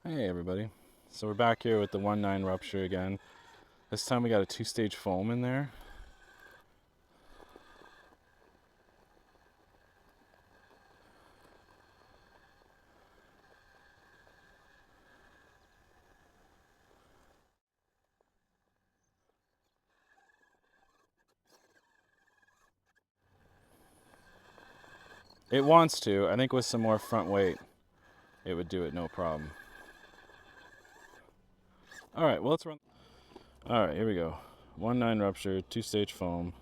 Hey everybody. So we're back here with the 1.9 Rupture again. This time we got a 2-stage foam in there. It wants to. I think with some more front weight, it would do it no problem. Alright, well let's run. Alright, here we go. 1.9 Rupture, 2-stage foam.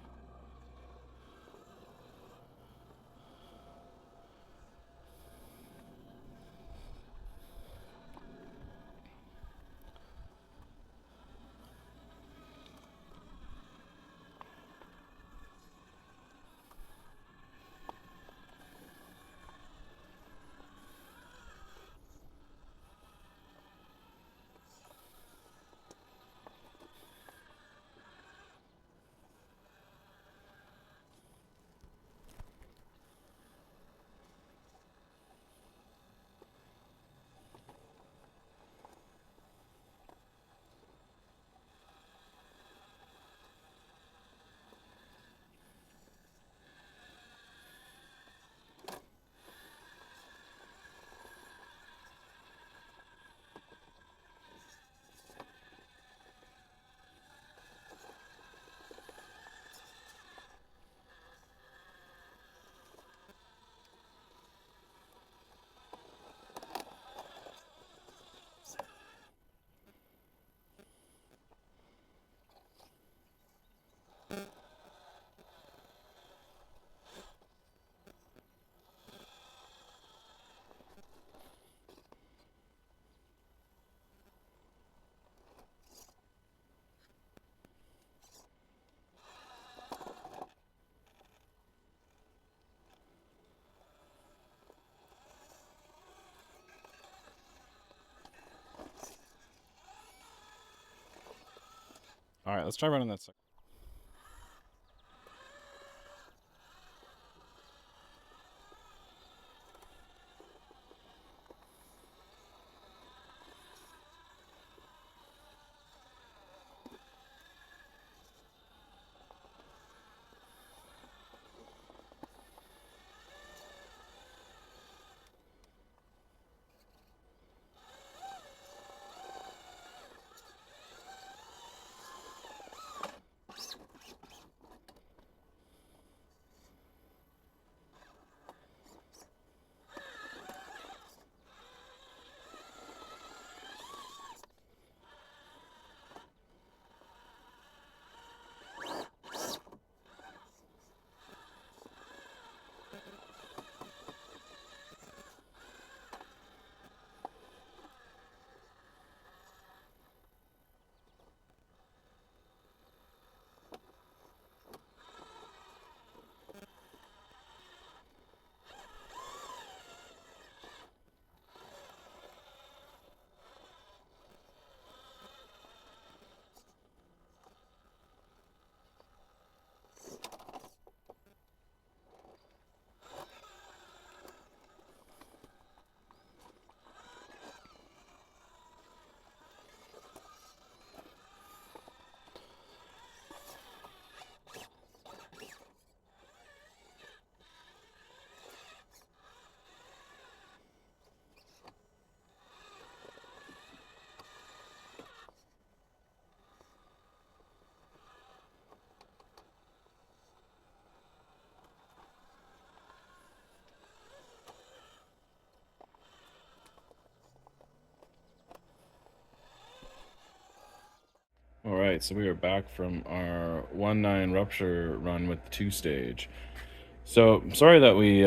Alright, let's try running that second. Alright, so we are back from our 1.9 Rupture run with the 2-stage. So, I'm sorry that we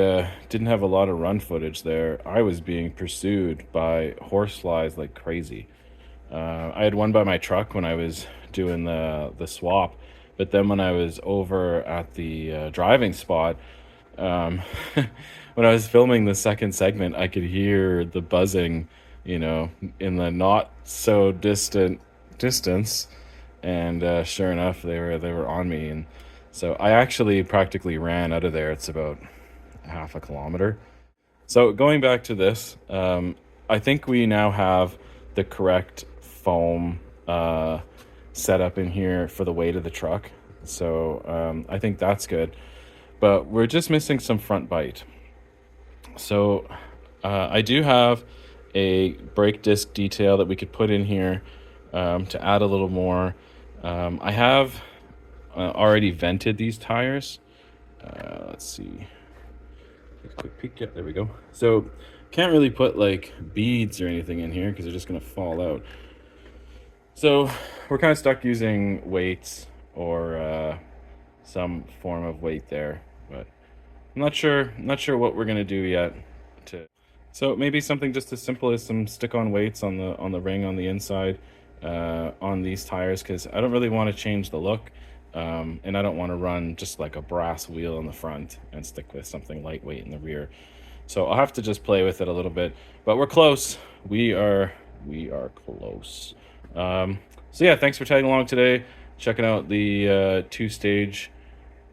didn't have a lot of run footage there. I was being pursued by horseflies like crazy. I had one by my truck when I was doing the swap, but then when I was over at the driving spot, um, when I was filming the second segment, I could hear the buzzing, in the not so distant distance, and sure enough, they were on me, and so I actually practically ran out of there. It's about half a kilometer. So going back to this, I think we now have the correct foam setup in here for the weight of the truck. So I think that's good. But we're just missing some front bite. So I do have a brake disc detail that we could put in here to add a little more. I have already vented these tires. Let's see. Take a quick peek. Yeah, there we go. So can't really put like beads or anything in here because they're just gonna fall out. So we're kind of stuck using weights or some form of weight there, but I'm not sure. Not sure what we're gonna do yet. So maybe something just as simple as some stick-on weights on the ring on the inside on these tires, because I don't really want to change the look, and I don't want to run just like a brass wheel in the front and stick with something lightweight in the rear. So I'll have to just play with it a little bit, but we're close. We are close. So yeah, thanks for tagging along today, checking out the two-stage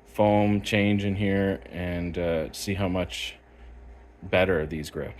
foam change in here, and see how much better these grip.